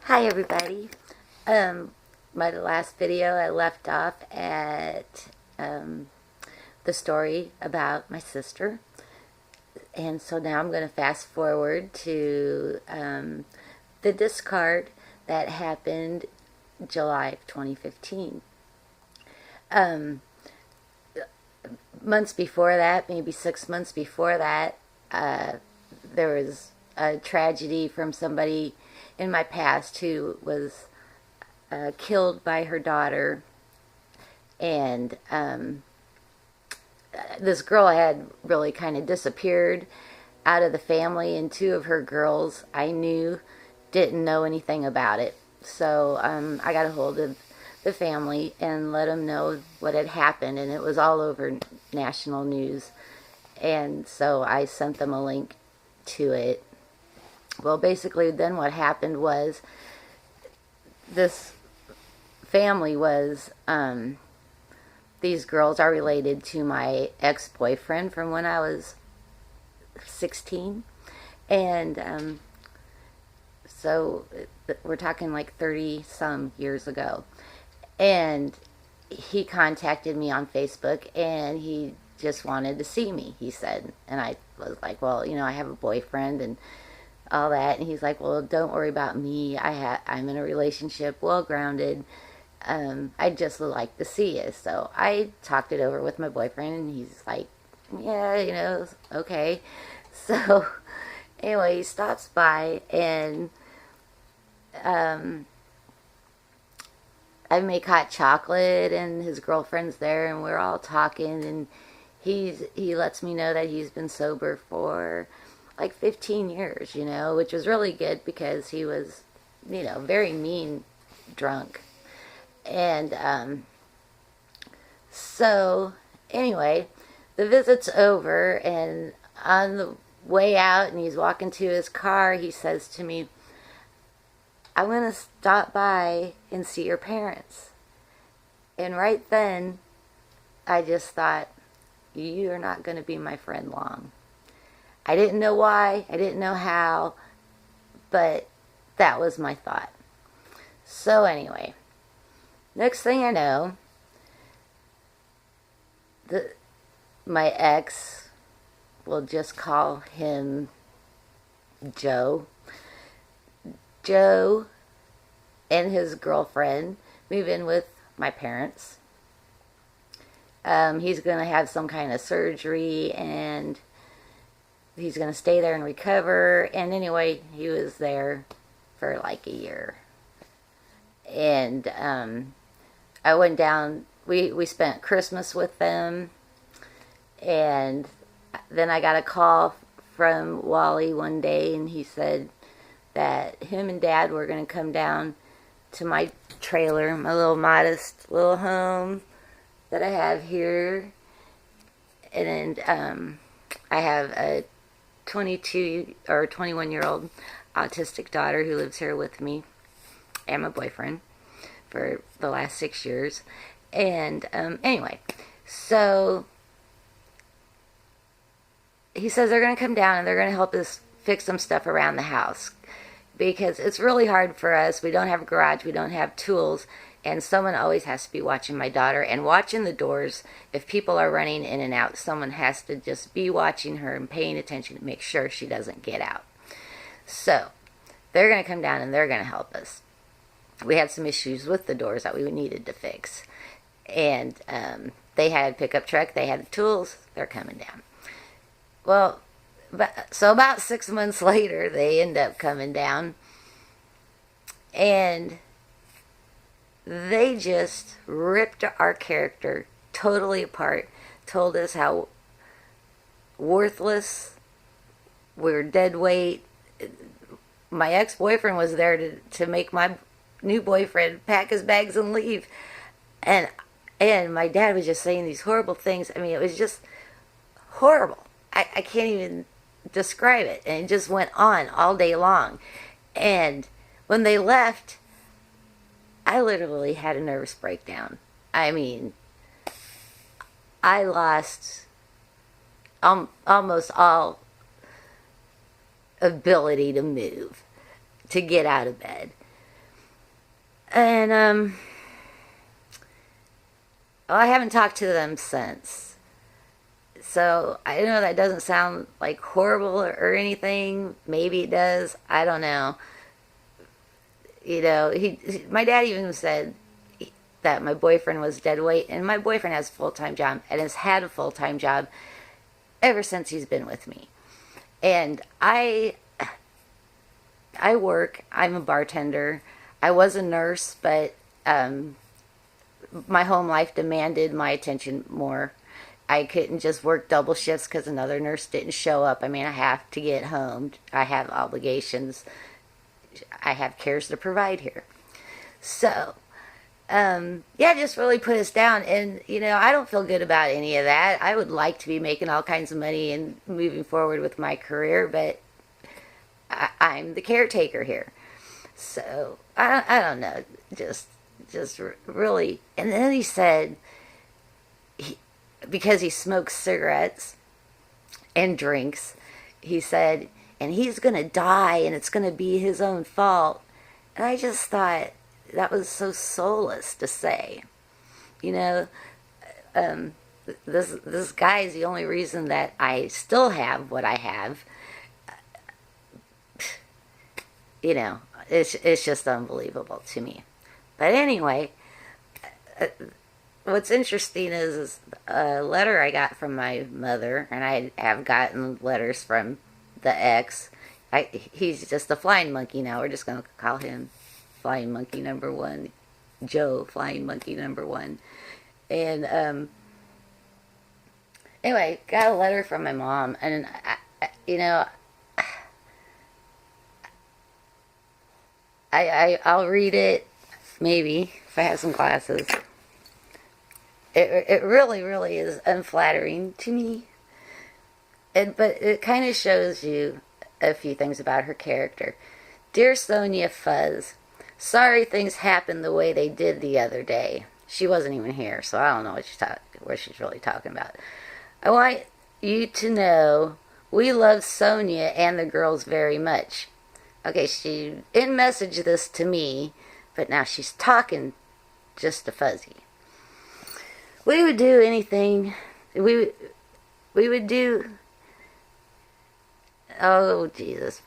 Hi everybody. Um, my last video I left off at the story about my sister, and so now I'm going to fast forward to the discard that happened July of 2015. Um, Months before that, maybe 6 months before that, there was a tragedy from somebody in my past who was killed by her daughter, and this girl had really kind of disappeared out of the family, and two of her girls I knew didn't know anything about it. So I got a hold of the family and let them know what had happened, and it was all over national news. And so I sent them a link to it. Well, basically, then what happened was this family was these girls are related to my ex-boyfriend from when I was 16, and so we're talking like 30 some years ago. And he contacted me on Facebook, and he just wanted to see me, he said. And I was like, well, I have a boyfriend and all that. And he's like, well, don't worry about me. I'm in a relationship, well grounded. I'd just like to see you. So I talked it over with my boyfriend, and he's like, yeah, okay. So anyway, he stops by, and I make hot chocolate, and his girlfriend's there, and we're all talking, and he lets me know that he's been sober for like 15 years, which was really good because he was, very mean drunk. And so anyway, the visit's over, and on the way out, and he's walking to his car, he says to me, I'm going to stop by and see your parents. And right then, I just thought, you're not going to be my friend long. I didn't know why, I didn't know how, but that was my thought. So anyway, next thing I know, my ex, we'll just call him Joe. Joe and his girlfriend move in with my parents. He's going to have some kind of surgery, and he's going to stay there and recover. And anyway, he was there for like a year. And I went down, we spent Christmas with them. And then I got a call from Wally one day, and he said that him and Dad were going to come down to my trailer, my little modest little home that I have here. And I have a 22 or 21-year-old autistic daughter who lives here with me and my boyfriend for the last 6 years. And anyway, so he says they're going to come down and they're going to help us fix some stuff around the house, because it's really hard for us. We don't have a garage, we don't have tools, and someone always has to be watching my daughter and watching the doors. If people are running in and out, someone has to just be watching her and paying attention to make sure she doesn't get out. So they're going to come down and they're going to help us. We had some issues with the doors that we needed to fix, and they had a pickup truck, they had the tools, they're coming down. Well, so about 6 months later, they end up coming down, and they just ripped our character totally apart, told us how worthless, we're dead weight. My ex-boyfriend was there to make my new boyfriend pack his bags and leave, and my dad was just saying these horrible things. I mean, it was just horrible. I can't even describe it. And it just went on all day long. And when they left, I literally had a nervous breakdown. I mean, I lost almost all ability to move, to get out of bed. And well, I haven't talked to them since. So I know that doesn't sound like horrible or anything. Maybe it does. I don't know. You know, my dad even said that my boyfriend was dead weight, and my boyfriend has a full-time job and has had a full-time job ever since he's been with me. And I work. I'm a bartender. I was a nurse, but my home life demanded my attention more. I couldn't just work double shifts because another nurse didn't show up. I mean, I have to get home. I have obligations. I have cares to provide here. So, yeah, just really put us down. And, you know, I don't feel good about any of that. I would like to be making all kinds of money and moving forward with my career, but I'm the caretaker here. So, I don't know. Just really. And then he said, because he smokes cigarettes and drinks, he said, and he's going to die and it's going to be his own fault. And I just thought that was so soulless to say. You know, this guy is the only reason that I still have what I have. You know, it's just unbelievable to me. But anyway, what's interesting is a letter I got from my mother, and I have gotten letters from the ex. He's just a flying monkey now. We're just going to call him Flying Monkey Number One, Joe Flying Monkey Number One. And anyway, got a letter from my mom, and you know, I'll read it maybe if I have some glasses. It really is unflattering to me. But it kind of shows you a few things about her character. Dear Sonia Fuzz, sorry things happened the way they did the other day. She wasn't even here, so I don't know what she's really talking about. I want you to know we love Sonia and the girls very much. Okay, she didn't message this to me, but now she's talking just to Fuzzy. We would do anything. We would do. Oh Jesus!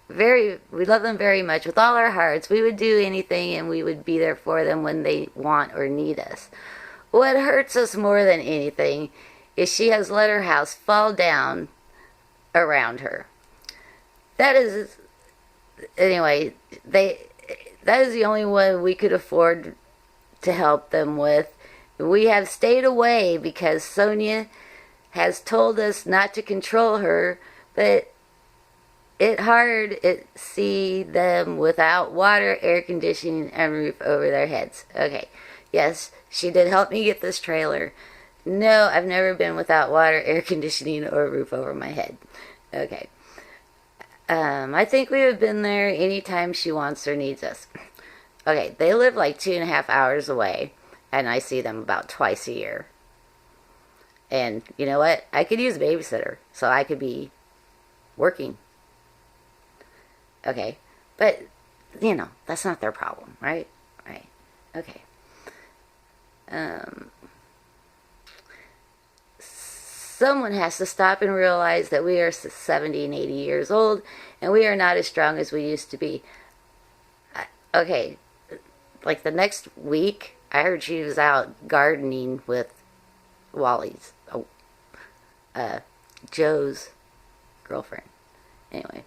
We love them very much with all our hearts. We would do anything, and we would be there for them when they want or need us. What hurts us more than anything is she has let her house fall down around her. That is, anyway. That is the only one we could afford to help them with. We have stayed away because Sonia has told us not to control her, but it's hard to see them without water, air conditioning, and roof over their heads. Okay, yes, she did help me get this trailer. No, I've never been without water, air conditioning, or a roof over my head. Okay. I think we have been there anytime she wants or needs us. Okay, they live like 2.5 hours away, and I see them about twice a year. And you know what? I could use a babysitter, so I could be working. Okay, but, you know, that's not their problem, right? Right. Okay. Someone has to stop and realize that we are 70 and 80 years old, and we are not as strong as we used to be. Okay, like the next week, I heard she was out gardening with Wally's, Joe's girlfriend. Anyway.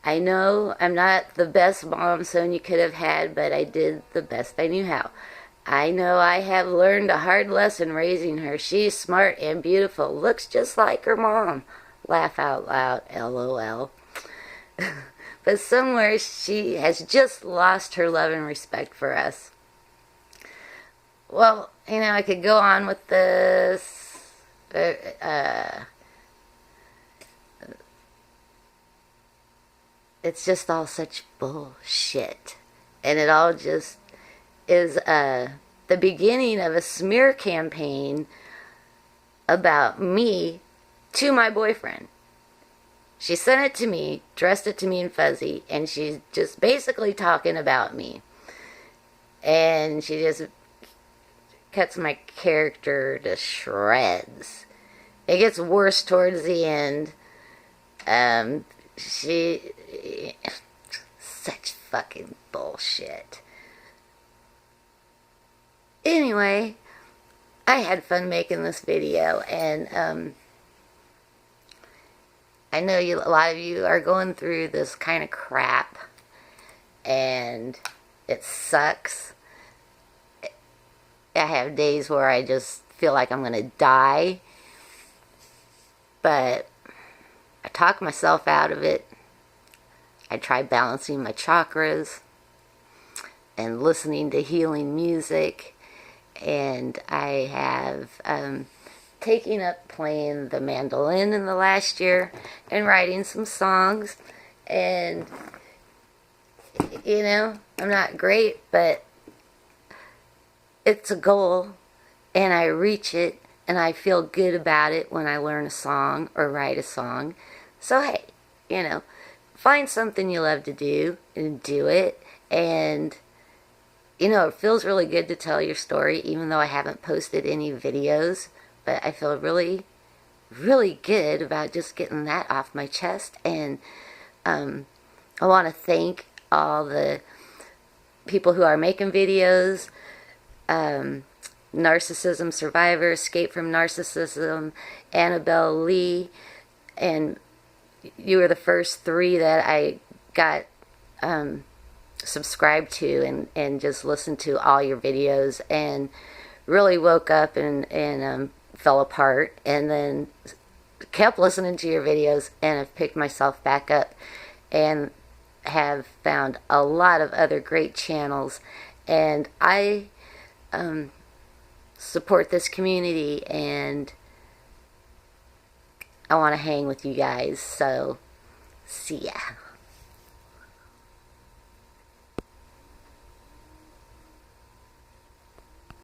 I know I'm not the best mom Sonia could have had, but I did the best I knew how. I know I have learned a hard lesson raising her. She's smart and beautiful. Looks just like her mom. Laugh out loud, LOL. But somewhere she has just lost her love and respect for us. Well, you know, I could go on with this. It's just all such bullshit. And it all just is the beginning of a smear campaign about me to my boyfriend. She sent it to me, dressed it to me in fuzzy, and she's just basically talking about me. And she just cuts my character to shreds. It gets worse towards the end. She... Such fucking bullshit. Anyway, I had fun making this video, and I know a lot of you are going through this kind of crap, and it sucks. I have days where I just feel like I'm going to die, but I talk myself out of it. I try balancing my chakras and listening to healing music. And I have taken up playing the mandolin in the last year and writing some songs. And, you know, I'm not great, but it's a goal, and I reach it, and I feel good about it when I learn a song or write a song. So, hey, you know, find something you love to do and do it. And you know, it feels really good to tell your story, even though I haven't posted any videos. But I feel really, really good about just getting that off my chest. And I want to thank all the people who are making videos. Narcissism Survivor, Escape from Narcissism, Annabelle Lee. And you were the first 3 that I got... subscribe to and just listen to all your videos, and really woke up and fell apart, and then kept listening to your videos, and have picked myself back up and have found a lot of other great channels. And I support this community, and I want to hang with you guys. So see ya.